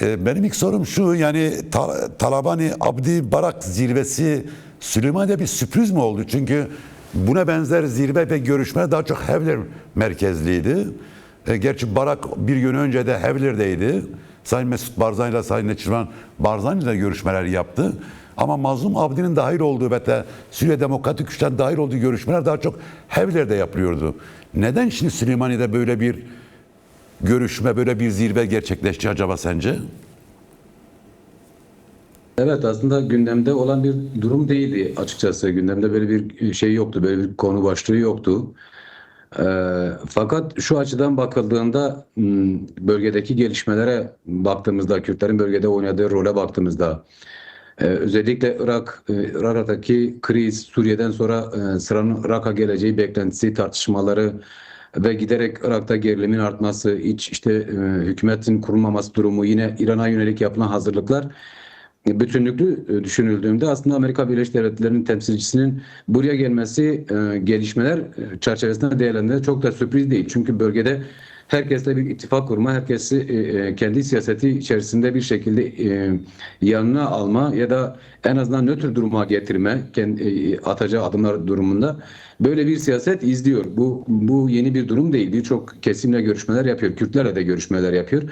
Benim ilk sorum şu, yani Talabani Abdi Barak zirvesi Süleymaniye'de bir sürpriz mi oldu? Çünkü buna benzer zirve ve görüşmeler daha çok Hevler merkezliydi. Gerçi Barak bir gün önce de Hevler'deydi. Sayın Mesut Barzani ile Sayın Neçirvan Barzani ile görüşmeler yaptı. Ama Mazlum Abdi'nin dahil olduğu ve de Suriye Demokratik Güç'ten dahil olduğu görüşmeler daha çok Hevler'de yapılıyordu. Neden şimdi Süleymaniye'de böyle bir görüşme, böyle bir zirve gerçekleşti acaba sence? Evet, aslında gündemde olan bir durum değildi açıkçası. Gündemde böyle bir şey yoktu, böyle bir konu başlığı yoktu. Fakat şu açıdan bakıldığında bölgedeki gelişmelere baktığımızda, Kürtlerin bölgede oynadığı role baktığımızda, özellikle Irak'taki kriz, Suriye'den sonra sıranın Irak'a geleceği beklentisi, tartışmaları ve giderek Irak'ta gerilimin artması, hükümetin kurulmaması durumu, yine İran'a yönelik yapılan hazırlıklar bütünlüklü düşünüldüğünde aslında Amerika Birleşik Devletleri'nin temsilcisinin buraya gelmesi gelişmeler çerçevesinde değerlendirildiğinde çok da sürpriz değil. Çünkü bölgede herkesle bir ittifak kurma, herkesi kendi siyaseti içerisinde bir şekilde yanına alma ya da en azından nötr duruma getirme, atacağı adımlar durumunda böyle bir siyaset izliyor. Bu yeni bir durum değil. Birçok kesimle görüşmeler yapıyor. Kürtlerle de görüşmeler yapıyor.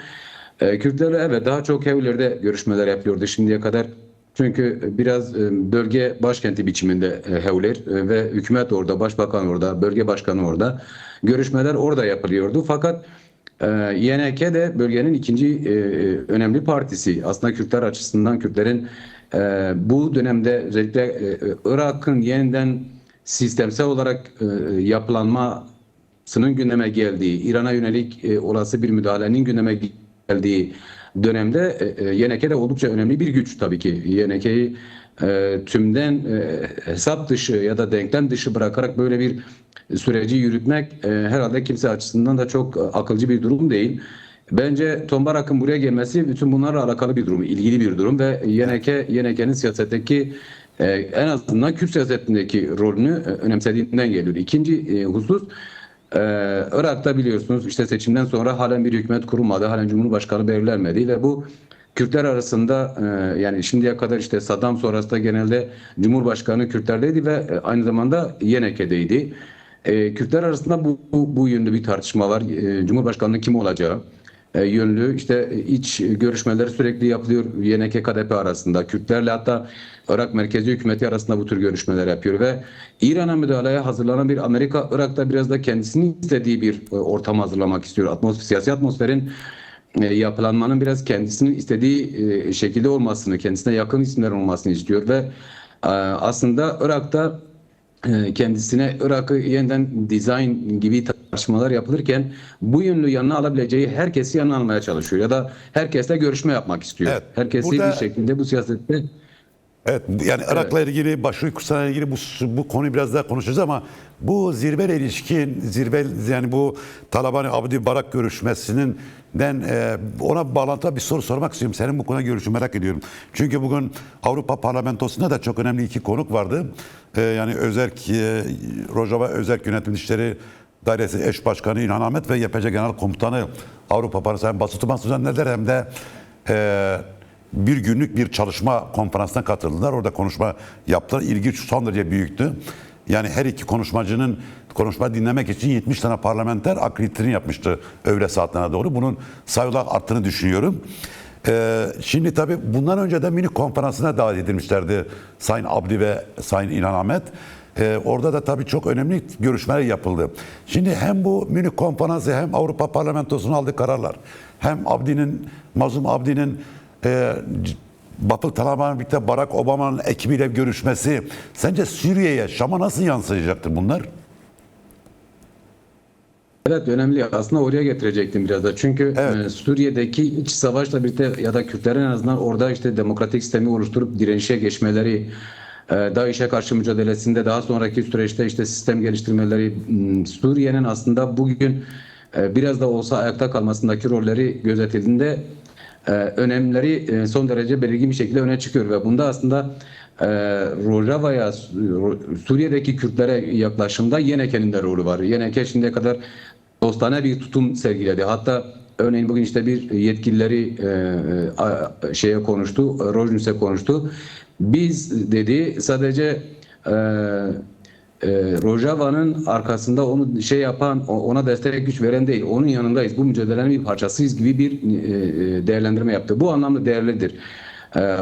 Kürtlerle evet daha çok Hevler'de görüşmeler yapıyordu şimdiye kadar. Çünkü biraz bölge başkenti biçiminde Hevler ve hükümet orada, başbakan orada, bölge başkanı orada. Görüşmeler orada yapılıyordu. Fakat YNK de bölgenin ikinci önemli partisi. Aslında Kürtler açısından Kürtlerin bu dönemde özellikle Irak'ın yeniden sistemsel olarak yapılanmasının gündeme geldiği, İran'a yönelik olası bir müdahalenin gündeme geldiği dönemde YNK de oldukça önemli bir güç tabii ki. YNK'yi tümden hesap dışı ya da denklem dışı bırakarak böyle bir süreci yürütmek herhalde kimse açısından da çok akılcı bir durum değil. Bence Tombarak'ın buraya gelmesi bütün bunlarla alakalı bir durum, ilgili bir durum ve YNK'nin siyasetteki en azından Kürt siyasetindeki rolünü önemsediğinden geliyor. İkinci husus, Irak'ta biliyorsunuz işte seçimden sonra halen bir hükümet kurulmadı, halen Cumhurbaşkanı belirlenmedi ve bu Kürtler arasında yani şimdiye kadar işte Saddam sonrasında genelde Cumhurbaşkanı Kürtlerdeydi ve aynı zamanda YNK'deydi. Kürtler arasında bu yönlü bir tartışma var. Cumhurbaşkanının kim olacağı yönlü işte iç görüşmeler sürekli yapılıyor YNK-KDP arasında. Kürtlerle hatta Irak merkezi hükümeti arasında bu tür görüşmeler yapıyor ve İran'a müdahaleye hazırlanan bir Amerika Irak'ta biraz da kendisinin istediği bir ortam hazırlamak istiyor. Siyasi atmosferin yapılanmanın biraz kendisinin istediği şekilde olmasını, kendisine yakın isimler olmasını istiyor ve aslında Irak'ta kendisine Irak'ı yeniden dizayn gibi tartışmalar yapılırken bu yönlü yanına alabileceği herkesi yanına almaya çalışıyor ya da herkesle görüşme yapmak istiyor. Evet. Herkesi Burada bir şekilde bu siyasette. evet, yani Evet. Irak'la ilgili, Başar Kürt'le ilgili bu konuyu biraz daha konuşacağız ama bu zirveyle ilişkin, yani bu Talabani Abdi Barak görüşmesinin ona bağlantılı bir soru sormak istiyorum. Senin bu konuda görüşünü merak ediyorum. Çünkü bugün Avrupa Parlamentosu'nda da çok önemli iki konuk vardı. Yani Rojava Özerk Yönetim İşleri Dairesi Eş Başkanı İlhan Ahmet ve YPG Genel Komutanı Avrupa Parlamentosu Batu Tuman neler hem de bir günlük bir çalışma konferansına katıldılar. Orada konuşma yaptılar. İlgi son derece büyüktü. Yani her iki konuşmacının konuşma dinlemek için 70 tane parlamenter akreditini yapmıştı öğle saatlerine doğru. Bunun sayı olarak arttığını düşünüyorum. Şimdi tabii bundan önce de mini konferansına davet edilmişlerdi Sayın Abdi ve Sayın İlhan Ahmet. Orada da tabii çok önemli görüşmeler yapıldı. Şimdi hem bu mini konferansı hem Avrupa Parlamentosu'nun aldığı kararlar hem Mazlum Abdi'nin Batı Talabani'yle birlikte Barack Obama'nın ekibiyle görüşmesi sence Suriye'ye, Şam'a nasıl yansıyacaktır bunlar? Evet, önemli. Aslında oraya getirecektim biraz da. Çünkü Evet. Suriye'deki iç savaşla birlikte ya da Kürtlerin en azından orada işte demokratik sistemi oluşturup direnişe geçmeleri, DAEŞ'e karşı mücadelesinde daha sonraki süreçte işte sistem geliştirmeleri, Suriye'nin aslında bugün biraz da olsa ayakta kalmasındaki rolleri gözetildiğinde önemleri son derece belirgin bir şekilde öne çıkıyor ve bunda aslında Rojava'ya, Suriye'deki Kürtlere yaklaşımda YNK'nin de rolü var. YNK şimdiye kadar dostane bir tutum sergiledi. Hatta Örneğin bugün işte bir yetkilileri şeye konuştu, Rojnus'e konuştu. Biz dedi sadece Rojava'nın arkasında onu şey yapan, ona destek güç veren değil, onun yanındayız. Bu mücadelenin bir parçasıyız gibi bir değerlendirme yaptı. Bu anlamda değerlidir.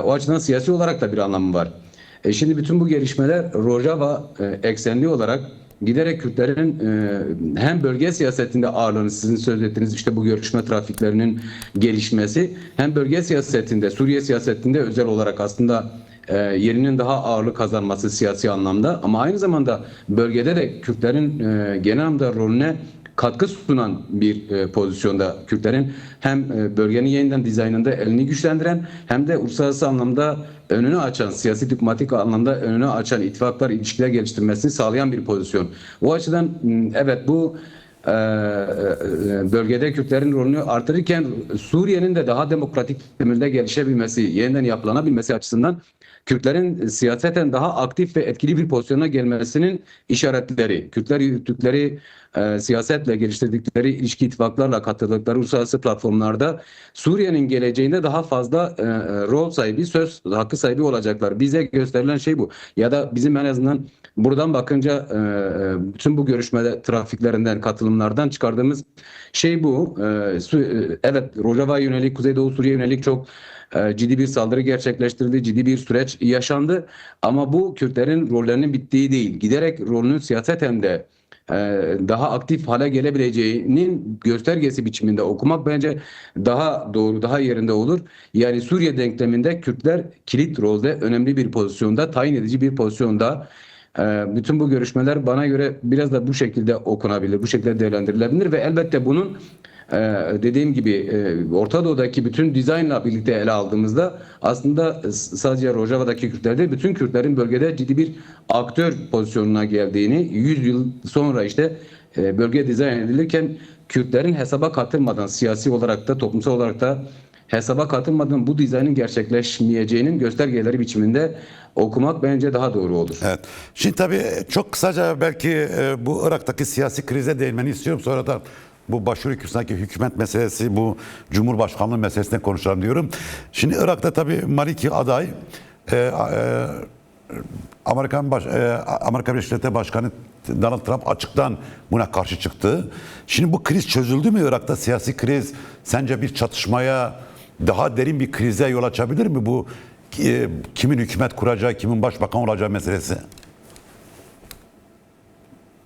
O açıdan siyasi olarak da bir anlamı var. Şimdi bütün bu gelişmeler Rojava eksenli olarak giderek Kürtlerin hem bölge siyasetinde ağırlığını sizin söz ettiğiniz işte bu görüşme trafiklerinin gelişmesi hem bölge siyasetinde, Suriye siyasetinde özel olarak aslında yerinin daha ağırlık kazanması siyasi anlamda ama aynı zamanda bölgede de Kürtlerin genel anlamda rolüne katkı sunan bir pozisyonda Kürtlerin hem bölgenin yeniden dizaynında elini güçlendiren hem de uluslararası anlamda önünü açan, siyasi diplomatik anlamda önünü açan ittifaklar, ilişkiler geliştirmesini sağlayan bir pozisyon. O açıdan evet bu bölgede Kürtlerin rolünü artırırken Suriye'nin de daha demokratik temelde gelişebilmesi, yeniden yapılanabilmesi açısından Kürtlerin siyaseten daha aktif ve etkili bir pozisyona gelmesinin işaretleri. Kürtler yürüttükleri siyasetle geliştirdikleri ilişki ittifaklarla katıldıkları uluslararası platformlarda Suriye'nin geleceğinde daha fazla rol sahibi, söz hakkı sahibi olacaklar. Bize gösterilen şey bu. Ya da bizim en azından buradan bakınca bütün bu görüşme trafiklerinden, katılımlardan çıkardığımız şey bu. Evet, Rojava'ya yönelik, Kuzeydoğu Suriye yönelik çok ciddi bir saldırı gerçekleştirildi, ciddi bir süreç yaşandı. Ama bu Kürtlerin rollerinin bittiği değil. Giderek rolünün siyaseten de daha aktif hale gelebileceğinin göstergesi biçiminde okumak bence daha doğru, daha yerinde olur. Yani Suriye denkleminde Kürtler kilit rolde, önemli bir pozisyonda, tayin edici bir pozisyonda. Bütün bu görüşmeler bana göre biraz da bu şekilde okunabilir, bu şekilde değerlendirilebilir ve elbette bunun dediğim gibi Orta Doğu'daki bütün dizaynla birlikte ele aldığımızda aslında sadece Rojava'daki Kürtler değil, bütün Kürtlerin bölgede ciddi bir aktör pozisyonuna geldiğini 100 yıl sonra işte bölge dizayn edilirken Kürtlerin hesaba katılmadan siyasi olarak da toplumsal olarak da hesaba katılmadan bu dizaynın gerçekleşmeyeceğinin göstergeleri biçiminde okumak bence daha doğru olur. Evet. Şimdi tabii çok kısaca belki bu Irak'taki siyasi krize değinmeni istiyorum. Sonra da bu Başur Kürsü'ndeki hükümet meselesi, bu Cumhurbaşkanlığı meselesinden konuşalım diyorum. Şimdi Irak'ta tabii Maliki aday Amerika Birleşik Devletleri Başkanı Donald Trump açıktan buna karşı çıktı. Şimdi bu kriz çözüldü mü Irak'ta siyasi kriz? Sence bir çatışmaya, daha derin bir krize yol açabilir mi bu kimin hükümet kuracağı, kimin başbakan olacağı meselesi?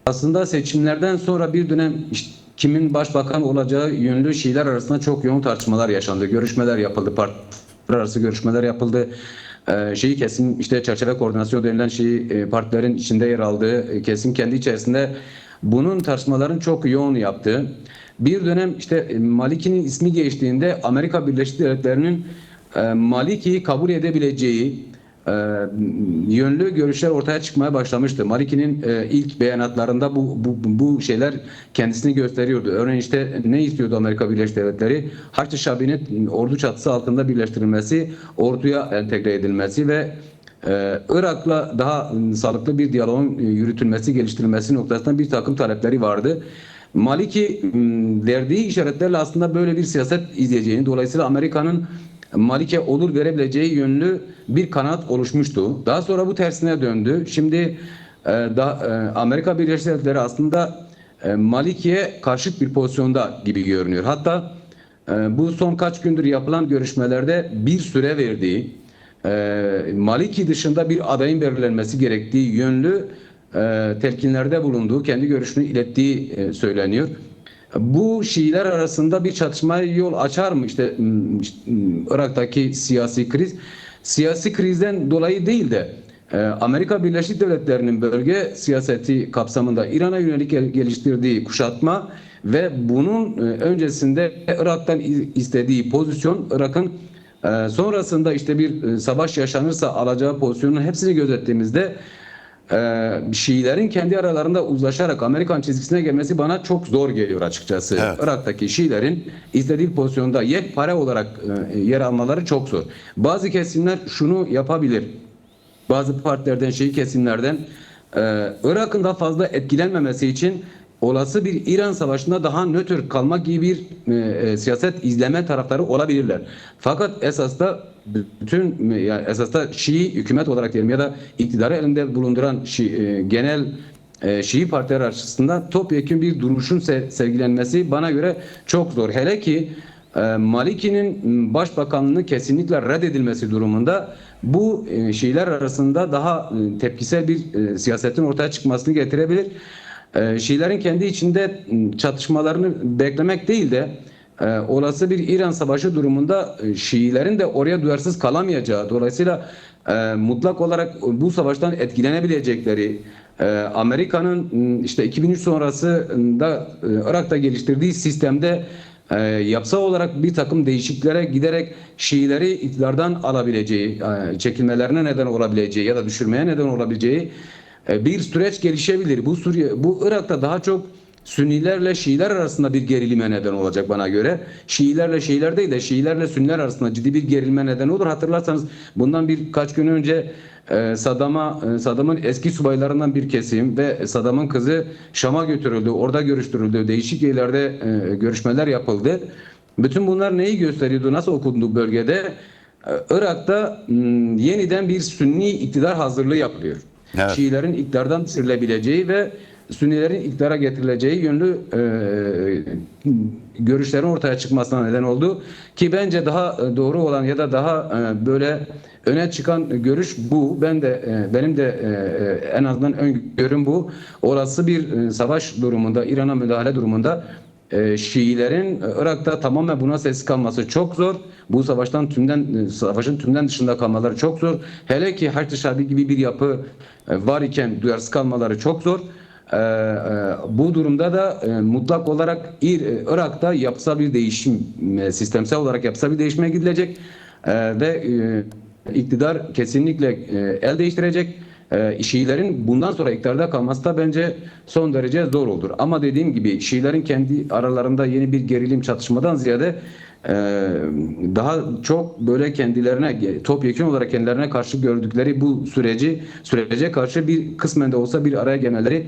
Aslında seçimlerden sonra bir dönem işte kimin başbakan olacağı yönlü şeyler arasında çok yoğun tartışmalar yaşandı. Görüşmeler yapıldı, partiler arası görüşmeler yapıldı. Şeyi kesim işte çerçeve koordinasyon denilen şeyi partilerin içinde yer aldığı kesim kendi içerisinde bunun tartışmaların çok yoğun yaptığı. Bir dönem işte Maliki'nin ismi geçtiğinde Amerika Birleşik Devletleri'nin Maliki'yi kabul edebileceği yönlü görüşler ortaya çıkmaya başlamıştı. Maliki'nin ilk beyanatlarında bu şeyler kendisini gösteriyordu. Örneğin işte ne istiyordu Amerika Birleşik Devletleri? Haçlı Şabi'nin ordu çatısı altında birleştirilmesi, orduya entegre edilmesi ve Irak'la daha sağlıklı bir diyaloğun yürütülmesi, geliştirilmesi noktasında bir takım talepleri vardı. Maliki verdiği işaretlerle aslında böyle bir siyaset izleyeceğini, dolayısıyla Amerika'nın Malike olur verebileceği yönlü bir kanat oluşmuştu. Daha sonra bu tersine döndü. Şimdi Amerika Birleşik Devletleri aslında Malike'ye karşıt bir pozisyonda gibi görünüyor. Hatta bu son kaç gündür yapılan görüşmelerde bir süre verdiği, Maliki dışında bir adayın belirlenmesi gerektiği yönlü telkinlerde bulunduğu, kendi görüşünü ilettiği söyleniyor. Bu Şiiler arasında bir çatışmaya yol açar mı? İşte Irak'taki siyasi kriz. Siyasi krizden dolayı değil de Amerika Birleşik Devletleri'nin bölge siyaseti kapsamında İran'a yönelik geliştirdiği kuşatma ve bunun öncesinde Irak'tan istediği pozisyon, Irak'ın sonrasında işte bir savaş yaşanırsa alacağı pozisyonun hepsini gözettiğimizde Şiilerin kendi aralarında uzlaşarak Amerikan çizgisine gelmesi bana çok zor geliyor açıkçası. Evet. Irak'taki Şiilerin istediği pozisyonda yekpare olarak yer almaları çok zor. Bazı kesimler şunu yapabilir. Bazı partilerden, Şii kesimlerden Irak'ın da fazla etkilenmemesi için olası bir İran savaşında daha nötr kalmak gibi bir siyaset izleme taraftarı olabilirler. Fakat esasda bütün yani esasda Şii hükümet olarak diyelim ya da iktidarı elinde bulunduran genel Şii partiler açısından topyekun bir duruşun sergilenmesi bana göre çok zor. Hele ki Maliki'nin başbakanlığını kesinlikle reddedilmesi durumunda bu Şiiler arasında daha tepkisel bir siyasetin ortaya çıkmasını getirebilir. Şiilerin kendi içinde çatışmalarını beklemek değil de olası bir İran savaşı durumunda Şiilerin de oraya duyarsız kalamayacağı, dolayısıyla mutlak olarak bu savaştan etkilenebilecekleri, Amerika'nın işte 2003 sonrasında Irak'ta geliştirdiği sistemde yapısal olarak bir takım değişikliklere giderek Şiileri iktidardan alabileceği, çekilmelerine neden olabileceği ya da düşürmeye neden olabileceği bir süreç gelişebilir. Bu Irak'ta daha çok Sünnilerle Şiiler arasında bir gerilime neden olacak bana göre. Şiilerle Şiiler değil de Şiilerle Sünniler arasında ciddi bir gerilme neden olur. Hatırlarsanız bundan birkaç gün önce Saddam'ın eski subaylarından bir kesim ve Saddam'ın kızı Şam'a götürüldü. Orada görüştürüldü. Değişik yerlerde görüşmeler yapıldı. Bütün bunlar neyi gösteriyordu? Nasıl okundu bölgede? Irak'ta yeniden bir Sünni iktidar hazırlığı yapılıyor. Evet. Şiilerin iktidardan düşürülebileceği ve Sünnilerin iktidara getirileceği yönlü görüşlerin ortaya çıkmasına neden oldu. Ki bence daha doğru olan ya da daha böyle öne çıkan görüş bu. Benim de en azından öngörüm bu. Olası bir savaş durumunda, İran'a müdahale durumunda Şiilerin Irak'ta tamamen buna sessiz kalması çok zor. Bu savaşın tümden dışında kalmaları çok zor. Hele ki Haçlı Şabi gibi bir yapı var iken duyarsız kalmaları çok zor. Bu durumda da mutlak olarak Irak'ta yapısal bir değişim, sistemsel olarak yapısal bir değişime gidilecek ve iktidar kesinlikle el değiştirecek. Şiilerin bundan sonra iktidarda kalması da bence son derece zor olur. Ama dediğim gibi Şiilerin kendi aralarında yeni bir gerilim çatışmadan ziyade daha çok böyle kendilerine topyekun olarak kendilerine karşı gördükleri bu sürece karşı bir kısmen de olsa bir araya gelmeleri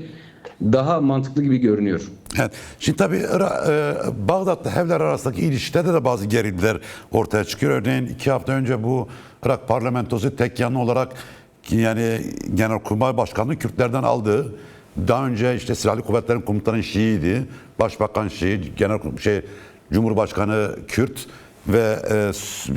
daha mantıklı gibi görünüyor. Evet. Şimdi tabii Bağdat'ta Hevler arasındaki ilişkilerde de bazı gerilimler ortaya çıkıyor. Örneğin 2 hafta önce bu Irak parlamentosu tek yanlı olarak yani Genelkurmay Başkanlığı Kürtlerden aldı. Daha önce işte Silahlı Kuvvetlerin komutanı Şii'ydi. Başbakan Şii, Cumhurbaşkanı Kürt ve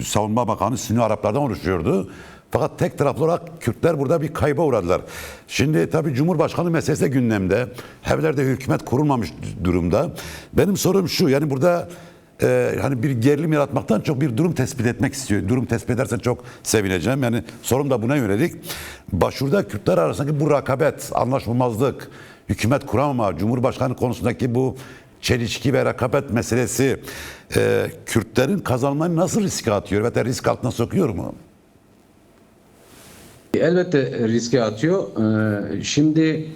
Savunma Bakanı Sünni Araplardan oluşuyordu. Fakat tek taraflı olarak Kürtler burada bir kayba uğradılar. Şimdi tabii Cumhurbaşkanı meselesi de gündemde. Hevler'de hükümet kurulmamış durumda. Benim sorum şu, yani burada hani bir gerilim yaratmaktan çok bir durum tespit etmek istiyor. Durum tespit edersen çok sevineceğim. Yani sorum da buna yönelik. Başvurda Kürtler arasındaki bu rekabet, anlaşmamazlık, hükümet kuramama, Cumhurbaşkanı konusundaki bu çelişki ve rekabet meselesi Kürtlerin kazanmayı nasıl riske atıyor ve risk altına sokuyor mu? Elbette riske atıyor. Şimdi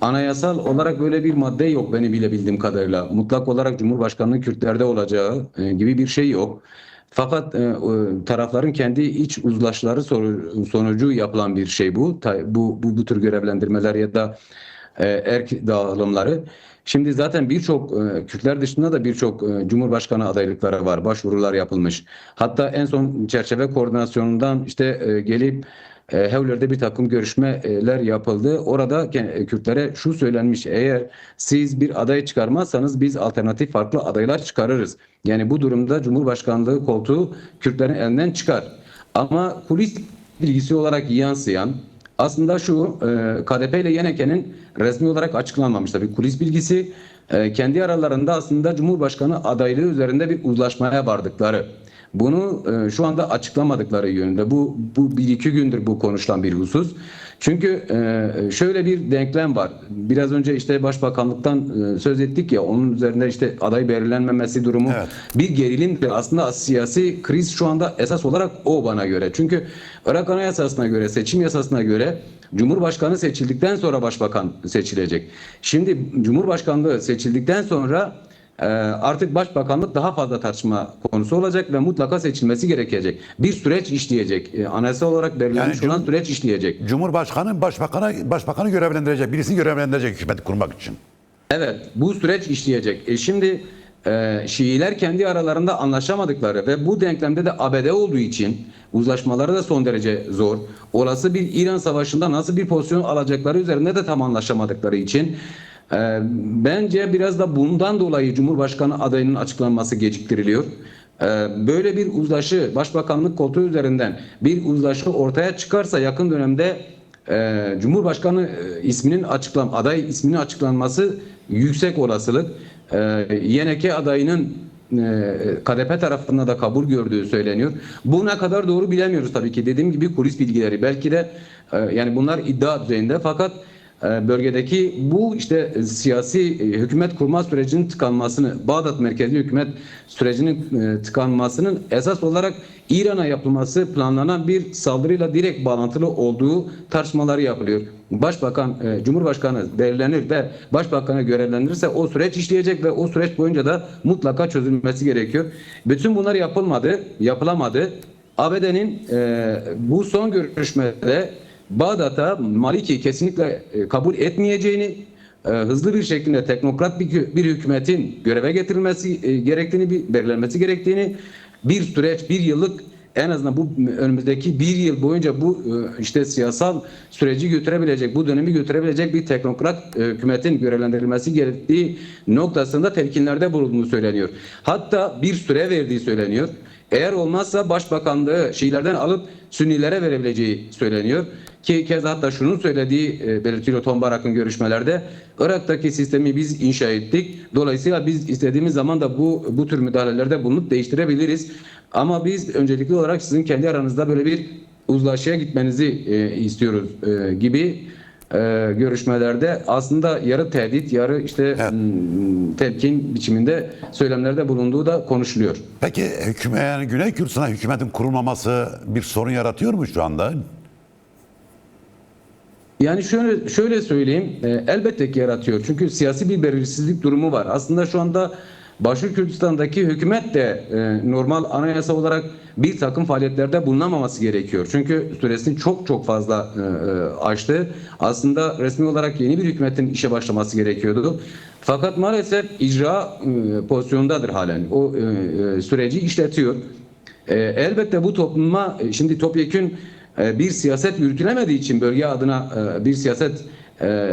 anayasal olarak böyle bir madde yok benim bildiğim kadarıyla. Mutlak olarak Cumhurbaşkanlığı Kürtlerde olacağı gibi bir şey yok. Fakat tarafların kendi iç uzlaşları sonucu yapılan bir şey bu. Bu tür görevlendirmeler ya da erk dağılımları. Şimdi zaten birçok Kürtler dışında da birçok Cumhurbaşkanı adaylıkları var. Başvurular yapılmış. Hatta en son çerçeve koordinasyonundan işte gelip Hevler'de bir takım görüşmeler yapıldı. Orada Kürtlere şu söylenmiş: eğer siz bir aday çıkarmazsanız biz alternatif farklı adaylar çıkarırız. Yani bu durumda Cumhurbaşkanlığı koltuğu Kürtlerin elinden çıkar. Ama kulis bilgisi olarak yansıyan aslında şu: KDP ile YNK'nin resmi olarak açıklanmamış tabii kulis bilgisi, kendi aralarında aslında Cumhurbaşkanı adaylığı üzerinde bir uzlaşmaya vardıkları. Bunu şu anda açıklamadıkları yönünde. Bu 1-2 gündür bu konuşulan bir husus. Çünkü şöyle bir denklem var. Biraz önce işte Başbakanlıktan söz ettik ya, onun üzerinde işte aday belirlenmemesi durumu bir gerilimdir. Aslında siyasi kriz şu anda esas olarak o bana göre. Çünkü Irak Anayasası'na göre, seçim yasasına göre Cumhurbaşkanı seçildikten sonra başbakan seçilecek. Şimdi Cumhurbaşkanlığı seçildikten sonra artık başbakanlık daha fazla tartışma konusu olacak ve mutlaka seçilmesi gerekecek. Bir süreç işleyecek. Anayasal olarak belirlenmiş olan süreç işleyecek. Cumhurbaşkanı başbakanı görevlendirecek. Birisini görevlendirecek hükümeti kurmak için. Evet, bu süreç işleyecek. Şimdi Şiiler kendi aralarında anlaşamadıkları ve bu denklemde de ABD olduğu için uzlaşmaları da son derece zor. Olası bir İran savaşında nasıl bir pozisyon alacakları üzerinde de tam anlaşamadıkları için bence biraz da bundan dolayı Cumhurbaşkanı adayının açıklanması geciktiriliyor. Böyle bir uzlaşı, başbakanlık koltuğu üzerinden bir uzlaşı ortaya çıkarsa yakın dönemde Cumhurbaşkanı aday isminin açıklanması yüksek olasılık. YNK adayının KDP tarafından da kabul gördüğü söyleniyor. Bu ne kadar doğru bilemiyoruz tabii ki. Dediğim gibi kulis bilgileri. Belki de yani bunlar iddia düzeyinde, fakat bölgedeki bu işte siyasi hükümet kurma sürecinin tıkanmasını, Bağdat merkezli hükümet sürecinin tıkanmasının esas olarak İran'a yapılması planlanan bir saldırıyla direkt bağlantılı olduğu tartışmaları yapılıyor. Başbakan, Cumhurbaşkanı belirlenir ve Başbakan'a görevlendirirse o süreç işleyecek ve o süreç boyunca da mutlaka çözülmesi gerekiyor. Bütün bunlar yapılamadı. ABD'nin bu son görüşmede Bağdat'a Maliki kesinlikle kabul etmeyeceğini, hızlı bir şekilde teknokrat bir hükümetin göreve getirilmesi gerektiğini, belirlenmesi gerektiğini, bir süreç, bir yıllık, en azından bu önümüzdeki bir yıl boyunca bu işte siyasal süreci götürebilecek, bu dönemi götürebilecek bir teknokrat hükümetin görevlendirilmesi gerektiği noktasında telkinlerde bulunduğu söyleniyor. Hatta bir süre verdiği söyleniyor. Eğer olmazsa başbakanlığı Şiilerden alıp Sünnilere verebileceği söyleniyor. Ki keza hatta şunun söylediği belirtiliyor Tom Barak'ın görüşmelerde. Irak'taki sistemi biz inşa ettik. Dolayısıyla biz istediğimiz zaman da bu tür müdahalelerde bulunup değiştirebiliriz. Ama biz öncelikli olarak sizin kendi aranızda böyle bir uzlaşıya gitmenizi istiyoruz gibi görüşmelerde aslında yarı tehdit, yarı işte Evet. telkin biçiminde söylemlerde bulunduğu da konuşuluyor. Peki yani Güney Kürdistan'a hükümetin kurulmaması bir sorun yaratıyor mu şu anda? Yani şöyle söyleyeyim, elbette ki yaratıyor. Çünkü siyasi bir belirsizlik durumu var. Aslında şu anda Başır Kürdistan'daki hükümet de normal anayasa olarak bir takım faaliyetlerde bulunamaması gerekiyor. Çünkü süresini çok fazla aştı. Aslında resmi olarak yeni bir hükümetin işe başlaması gerekiyordu. Fakat maalesef icra pozisyonundadır halen. O süreci işletiyor. Elbette bu topluma şimdi topyekün bir siyaset yürütülemediği için bölge adına bir siyaset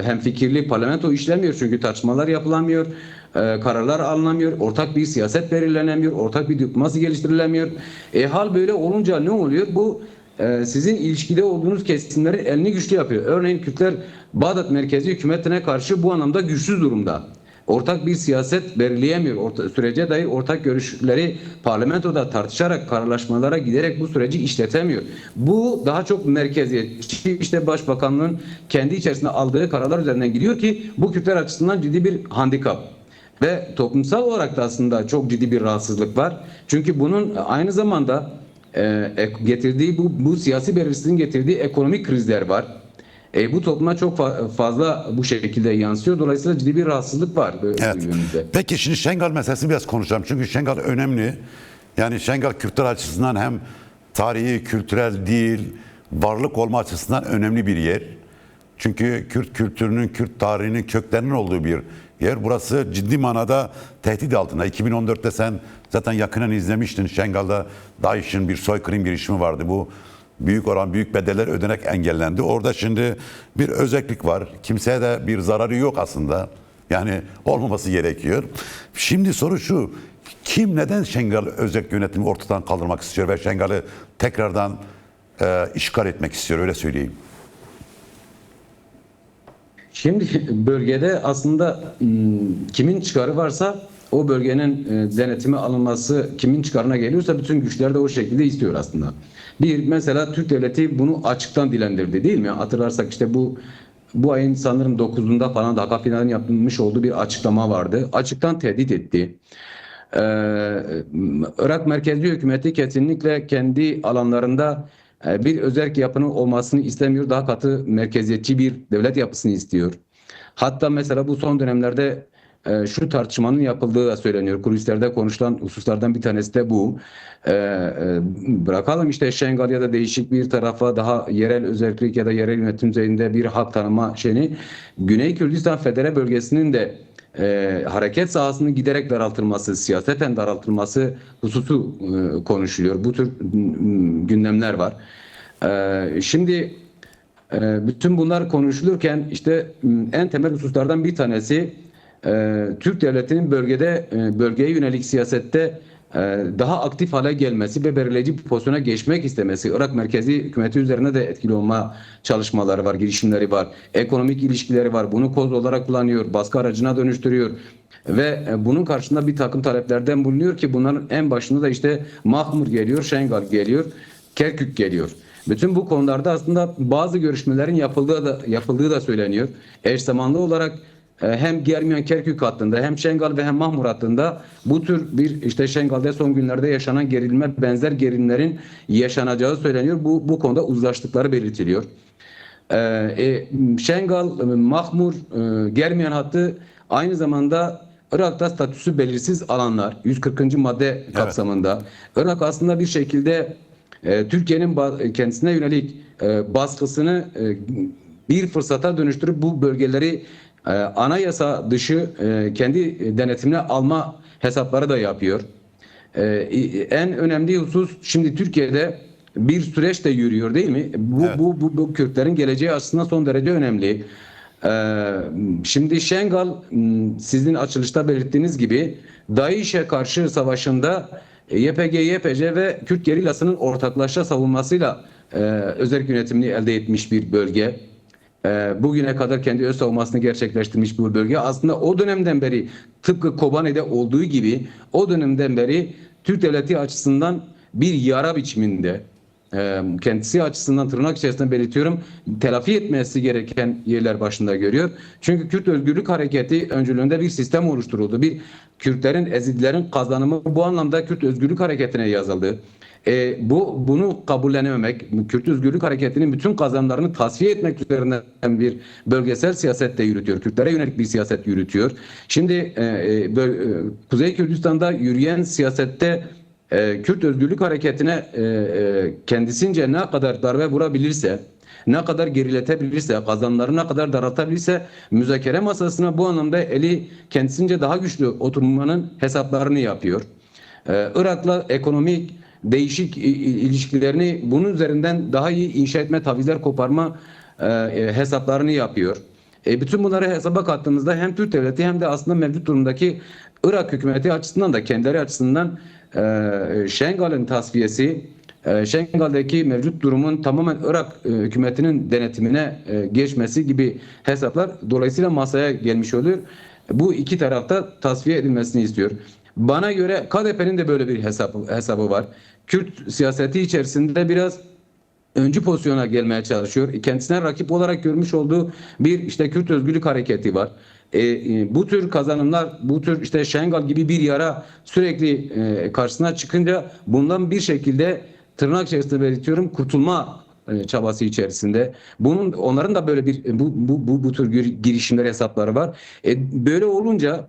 hemfikirli parlamento işlemiyor. Çünkü tartışmalar yapılamıyor, kararlar alınamıyor, ortak bir siyaset belirlenemiyor, ortak bir diplomasi geliştirilemiyor. Hal böyle olunca ne oluyor? Bu sizin ilişkide olduğunuz kesimlerin elini güçlü yapıyor. Örneğin Kürtler Bağdat merkezi hükümetine karşı bu anlamda güçsüz durumda. Ortak bir siyaset belirleyemiyor. Sürece dair ortak görüşleri parlamentoda tartışarak, kararlaşmalara giderek bu süreci işletemiyor. Bu daha çok merkeziyetçi, işte başbakanlığın kendi içerisinde aldığı kararlar üzerinden gidiyor ki bu Kürtler açısından ciddi bir handikap. Ve toplumsal olarak da aslında çok ciddi bir rahatsızlık var. Çünkü bunun aynı zamanda getirdiği bu siyasi belirsizliğin getirdiği ekonomik krizler var. Bu topluma çok fazla bu şekilde yansıyor. Dolayısıyla ciddi bir rahatsızlık var. Evet. Yönünde. Peki şimdi Şengal meselesini biraz konuşacağım. Çünkü Şengal önemli. Yani Şengal Kürtler açısından hem tarihi, kültürel, dil, varlık olma açısından önemli bir yer. Çünkü Kürt kültürünün, Kürt tarihinin köklerinin olduğu bir yer. Burası ciddi manada tehdit altında. 2014'te sen zaten yakından izlemiştin. Şengal'da DAEŞ'in bir soykırım girişimi vardı. Bu büyük bedeller ödenek engellendi. Orada şimdi bir özellik var. Kimseye de bir zararı yok aslında. Yani olmaması gerekiyor. Şimdi soru şu. Kim neden Şengal özel yönetimi ortadan kaldırmak istiyor ve Şengal'ı tekrardan işgal etmek istiyor, öyle söyleyeyim. Şimdi bölgede aslında kimin çıkarı varsa o bölgenin denetime alınması kimin çıkarına geliyorsa bütün güçler de o şekilde istiyor aslında. Mesela Türk devleti bunu açıktan dilendirdi değil mi? Hatırlarsak işte bu ayın sanırım 9'unda falan da Hakafi'nin yapılmış olduğu bir açıklama vardı. Açıktan tehdit etti. Irak merkezli hükümeti kesinlikle kendi alanlarında bir özerk yapının olmasını istemiyor. Daha katı merkeziyetçi bir devlet yapısını istiyor. Hatta mesela bu son dönemlerde şu tartışmanın yapıldığı da söyleniyor. Kulislerde konuşulan hususlardan bir tanesi de bu. Bırakalım işte Şengal ya da değişik bir tarafa daha yerel özellik ya da yerel yönetim düzeyinde bir hak tanıma şeyini. Güney Kürdistan Federe Bölgesi'nin de hareket sahasının giderek daraltılması, siyaseten daraltılması hususu konuşuluyor. Bu tür gündemler var. Şimdi bütün bunlar konuşulurken işte en temel hususlardan bir tanesi Türk devletinin bölgeye yönelik siyasette daha aktif hale gelmesi ve belirleyici bir pozisyona geçmek istemesi. Irak merkezi hükümeti üzerine de etkili olma çalışmaları var, girişimleri var. Ekonomik ilişkileri var. Bunu koz olarak kullanıyor, baskı aracına dönüştürüyor. Ve bunun karşısında bir takım taleplerden bulunuyor ki bunların en başında da işte Mahmur geliyor, Şengal geliyor, Kerkük geliyor. Bütün bu konularda aslında bazı görüşmelerin yapıldığı da söyleniyor. Eş zamanlı olarak hem Germiyan-Kerkük hattında hem Şengal ve hem Mahmur hattında bu tür bir işte Şengal'de son günlerde yaşanan gerilme benzer gerilimlerin yaşanacağı söyleniyor. Bu konuda uzlaştıkları belirtiliyor. Şengal, Mahmur, Germiyan hattı aynı zamanda Irak'ta statüsü belirsiz alanlar 140. madde kapsamında. Irak aslında bir şekilde Türkiye'nin kendisine yönelik baskısını bir fırsata dönüştürüp bu bölgeleri anayasa dışı kendi denetimine alma hesapları da yapıyor. En önemli husus şimdi Türkiye'de bir süreç de yürüyor değil mi? Bu Kürtlerin geleceği açısından son derece önemli. Şimdi Şengal sizin açılışta belirttiğiniz gibi DAEŞ'e karşı savaşında YPG, YPC ve Kürt gerilasının ortaklaşa savunmasıyla özerk yönetimini elde etmiş bir bölge. Bugüne kadar kendi öz savunmasını gerçekleştirmiş bir bölge. Aslında o dönemden beri tıpkı Kobane'de olduğu gibi o dönemden beri Türk devleti açısından bir yara biçiminde kendisi açısından tırnak içerisinde belirtiyorum telafi etmesi gereken yerler başında görüyor. Çünkü Kürt Özgürlük Hareketi öncülüğünde bir sistem oluşturuldu. Bir Kürtlerin, Ezidilerin kazanımı bu anlamda Kürt Özgürlük Hareketi'ne yazıldı. Bunu kabullenememek, Kürt Özgürlük Hareketi'nin bütün kazanımlarını tasfiye etmek üzerinden bir bölgesel siyaset de yürütüyor. Kürtlere yönelik bir siyaset yürütüyor. Şimdi Kuzey Kürdistan'da yürüyen siyasette Kürt Özgürlük Hareketi'ne kendisince ne kadar darbe vurabilirse, ne kadar geriletebilirse, kazanımları ne kadar daraltabilirse müzakere masasına bu anlamda eli kendisince daha güçlü oturmanın hesaplarını yapıyor. Irak'la ekonomik değişik ilişkilerini bunun üzerinden daha iyi inşa etme, tavizler koparma hesaplarını yapıyor. Bütün bunları hesaba kattığımızda hem Türk devleti hem de aslında mevcut durumdaki Irak hükümeti açısından da kendileri açısından Şengal'in tasfiyesi, Şengal'deki mevcut durumun tamamen Irak hükümetinin denetimine geçmesi gibi hesaplar dolayısıyla masaya gelmiş oluyor. Bu iki tarafta tasfiye edilmesini istiyor. Bana göre KDP'nin de böyle bir hesabı var. Kürt siyaseti içerisinde biraz öncü pozisyona gelmeye çalışıyor. Kendisine rakip olarak görmüş olduğu bir işte Kürt Özgürlük Hareketi var. Bu tür kazanımlar, bu tür işte Şengal gibi bir yara sürekli karşısına çıkınca bundan bir şekilde tırnak içerisinde belirtiyorum kurtulma çabası içerisinde. Onların da böyle bir bu tür girişimler hesapları var. Böyle olunca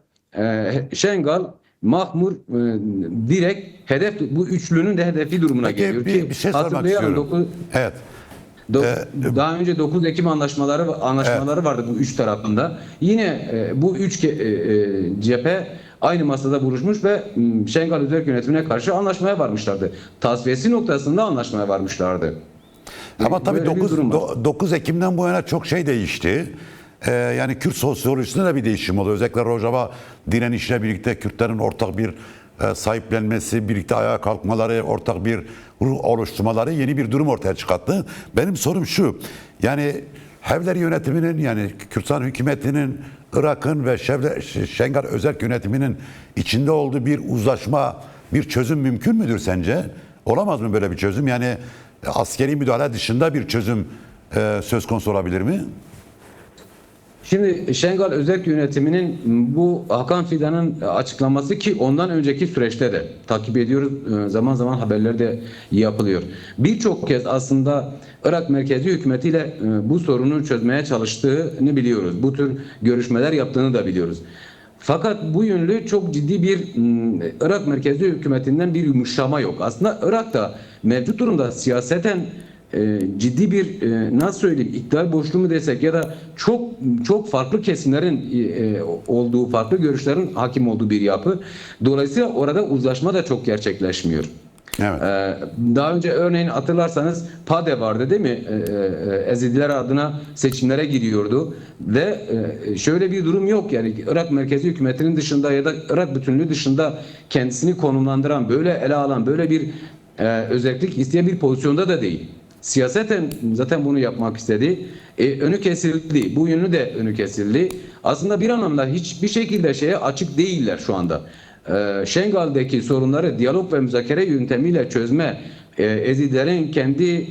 Şengal Mahmur direkt bu üçlünün de hedefi durumuna geliyor. Bir şey sormak istiyorum. Evet. Daha önce 9 Ekim anlaşmaları vardı bu üç tarafında. Yine bu üç cephe aynı masada buluşmuş ve Şengal Özerk yönetimine karşı anlaşmaya varmışlardı. Tasfiyesi noktasında anlaşmaya varmışlardı. Ama tabii 9 Ekim'den bu yana çok şey değişti. Yani Kürt sosyolojisinde de bir değişim oldu. Özellikle Rojava direnişle birlikte Kürtlerin ortak bir sahiplenmesi, birlikte ayağa kalkmaları, ortak bir ruh oluşturmaları yeni bir durum ortaya çıkarttı. Benim sorum şu, yani Hevleri yönetiminin yani Kürtistan hükümetinin Irak'ın ve Şengal Özerk yönetiminin içinde olduğu bir uzlaşma, bir çözüm mümkün müdür sence? Olamaz mı böyle bir çözüm? Yani askeri müdahale dışında bir çözüm söz konusu olabilir mi? Şimdi Şengal Özerk yönetiminin bu Hakan Fidan'ın açıklaması ki ondan önceki süreçte de takip ediyoruz. Zaman zaman haberler de yapılıyor. Birçok kez aslında Irak merkezi hükümetiyle bu sorunu çözmeye çalıştığını biliyoruz. Bu tür görüşmeler yaptığını da biliyoruz. Fakat bu yönlü çok ciddi bir Irak merkezi hükümetinden bir yumuşama yok. Aslında Irak'ta mevcut durumda siyaseten ciddi bir nasıl söyleyeyim iktidar boşluğu mu desek ya da çok farklı kesimlerin olduğu, farklı görüşlerin hakim olduğu bir yapı. Dolayısıyla orada uzlaşma da çok gerçekleşmiyor. Evet. Daha önce örneğin hatırlarsanız PADE vardı değil mi? Ezidiler adına seçimlere giriyordu ve şöyle bir durum yok yani Irak merkezi hükümetinin dışında ya da Irak bütünlüğü dışında kendisini konumlandıran, böyle ele alan, böyle bir özellik isteyen bir pozisyonda da değil. Siyaseten zaten bunu yapmak istedi. Önü kesildi. Bu yönü de önü kesildi. Aslında bir anlamda hiçbir şekilde şeye açık değiller şu anda. Şengal'deki sorunları diyalog ve müzakere yöntemiyle çözme, Ezidilerin kendi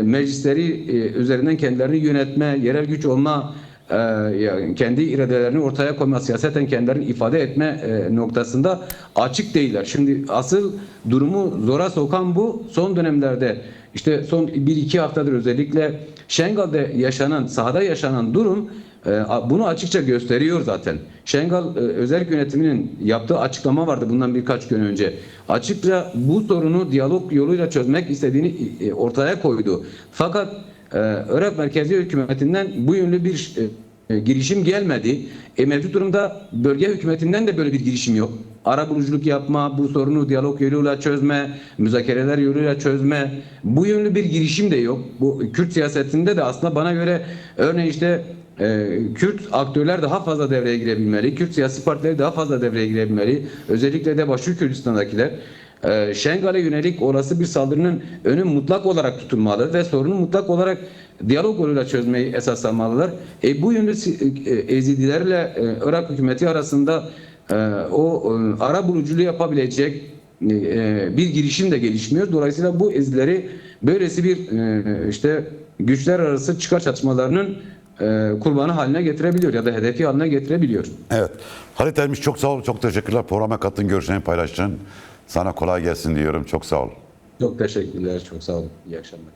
meclisleri üzerinden kendilerini yönetme, yerel güç olma, yani kendi iradelerini ortaya koyma, siyaseten kendilerini ifade etme noktasında açık değiller. Şimdi asıl durumu zora sokan bu. Son dönemlerde işte son 1-2 haftadır özellikle Şengal'de yaşanan, sahada yaşanan durum bunu açıkça gösteriyor zaten. Şengal özel yönetiminin yaptığı açıklama vardı bundan birkaç gün önce. Açıkça bu sorunu diyalog yoluyla çözmek istediğini ortaya koydu. Fakat Irak merkezi hükümetinden bu yönlü bir girişim gelmedi. Mevcut durumda bölge hükümetinden de böyle bir girişim yok. Arabuluculuk yapma, bu sorunu diyalog yoluyla çözme, müzakereler yoluyla çözme, bu yönlü bir girişim de yok. Bu Kürt siyasetinde de aslında bana göre örneğin işte Kürt aktörler daha fazla devreye girebilmeli, Kürt siyasi partileri daha fazla devreye girebilmeli, özellikle de Başka Kürdistan'dakiler. Şengal'e yönelik olası bir saldırının önü mutlak olarak tutulmalı ve sorunu mutlak olarak diyalog yoluyla çözmeyi esas almalılar. Bu yönlü Ezidilerle Irak hükümeti arasında o ara buluculuğu yapabilecek bir girişim de gelişmiyor. Dolayısıyla bu Ezidileri böylesi bir işte güçler arası çıkar çatışmalarının kurbanı haline getirebiliyor ya da hedefi haline getirebiliyor. Evet. Halit Ermiş çok sağ ol. Çok teşekkürler. Programa kattın, görüşlerini paylaştın. Sana kolay gelsin diyorum. Çok sağ ol. Çok teşekkürler. Çok sağ olun. İyi akşamlar.